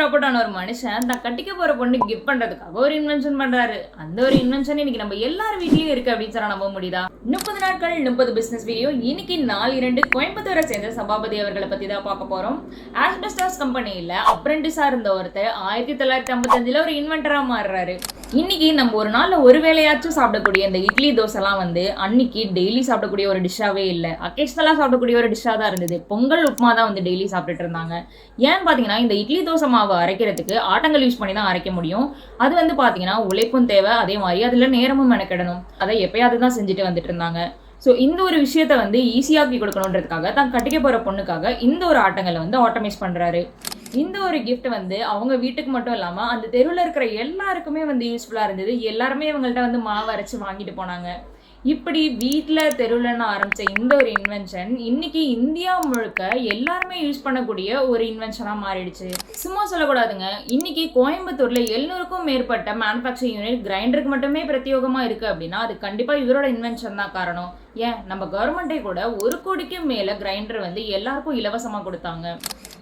Drop out ஆன ஒரு மனுஷன் தான் கட்டிக்க போற பொண்ணு கிஃப்ட் பண்றதுக்காக ஒரு இன்வென்ஷன் பண்றாரு. அந்த ஒரு இன்வென்ஷன் இன்னைக்கு நம்ம எல்லார் வீட்லயும் இருக்கு அப்படின்னு சொன்னா நம்ப முடியுதா? 30 நாட்கள் 30 பிசினஸ் வீடியோ. இன்னைக்கு 4/2 கோயம்புத்தூரை சேர்ந்த சபாபதி அவர்களை பத்தி தான் பார்க்க போறோம். ஆஸ்பெஸ்டாஸ் கம்பெனியில அப்ரெண்டிஸா இருந்த ஒருத்தர் 1955 ஒரு இன்வென்டரா மாறுறாரு. இன்னைக்கு நம்ம ஒரு நாள்ல ஒரு வேளையாச்சும் சாப்பிடக்கூடிய இந்த இட்லி தோசைலாம் அன்னைக்கு டெய்லி சாப்பிடக்கூடிய ஒரு டிஷ்ஷாவே இல்லை, அக்கேஷனலா சாப்பிடக்கூடிய ஒரு டிஷ்ஷா தான் இருந்தது. பொங்கல் உப்புமா தான் டெய்லி சாப்பிட்டுட்டு இருந்தாங்க. ஏன்னு பாத்தீங்கன்னா இந்த இட்லி தோசை மாவு அரைக்கிறதுக்கு ஆட்டங்கள் யூஸ் பண்ணி தான் அரைக்க முடியும். அது பாத்தீங்கன்னா உழைப்பும் தேவை, அதே மாதிரி அதுல நேரமும் மெனக்கிடணும். அதை எப்பயாவது தான் செஞ்சுட்டு வந்துட்டு இருந்தாங்க. ஸோ இந்த ஒரு விஷயத்த ஈஸியாக்கி கொடுக்கணுன்றதுக்காக தான் கட்டிக்க போற பொண்ணுக்காக இந்த ஒரு ஆட்டங்களை ஆட்டோமைஸ் பண்றாரு. இந்த ஒரு கிஃப்ட் அவங்க வீட்டுக்கு மட்டும் இல்லாம அந்த தெருவில் இருக்கிற எல்லாருக்குமே யூஸ்ஃபுல்லா இருந்தது. எல்லாருமே இவங்கள்ட்ட மாவு அரைச்சு வாங்கிட்டு போனாங்க. இப்படி வீட்டில் தெருவில்னு ஆரம்பித்த இந்த ஒரு இன்வென்ஷன் இன்னைக்கு இந்தியா முழுக்க எல்லாருமே யூஸ் பண்ணக்கூடிய ஒரு இன்வென்ஷனாக மாறிடுச்சு. சும்மா சொல்லக்கூடாதுங்க, இன்னைக்கு கோயம்புத்தூரில் 700க்கும் மேற்பட்ட மேனுஃபேக்சரிங் யூனிட் கிரைண்டருக்கு மட்டுமே பிரத்யோகமாக இருக்குது அப்படின்னா அது கண்டிப்பாக இவரோட இன்வென்ஷன் தான் காரணம். ஏன் நம்ம கவர்மெண்ட்டே கூட 1 கோடிக்கும் மேலே கிரைண்டர் எல்லாருக்கும் இலவசமாக கொடுத்தாங்க.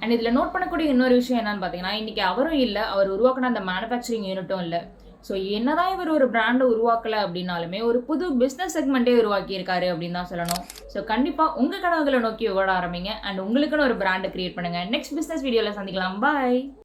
அண்ட் இதில் நோட் பண்ணக்கூடிய இன்னொரு விஷயம் என்னன்னு பார்த்தீங்கன்னா இன்னைக்கு அவரும் இல்லை, அவர் உருவாக்கின அந்த மேனுஃபேக்சரிங் யூனிட்டும் இல்லை. ஸோ என்னதான் இவர் ஒரு பிராண்டை உருவாக்கலை அப்படின்னாலுமே ஒரு புது பிஸ்னஸ் செக்மெண்ட்டே உருவாக்கியிருக்காரு அப்படின்னு தான் சொல்லணும். ஸோ கண்டிப்பாக உங்கள் கனவுகளை நோக்கி ஓட ஆரம்பிங்க அண்ட் உங்களுக்குன்னு ஒரு பிராண்டை கிரியேட் பண்ணுங்கள். நெக்ஸ்ட் பிஸ்னஸ் வீடியோவில் சந்திக்கலாம். பாய்.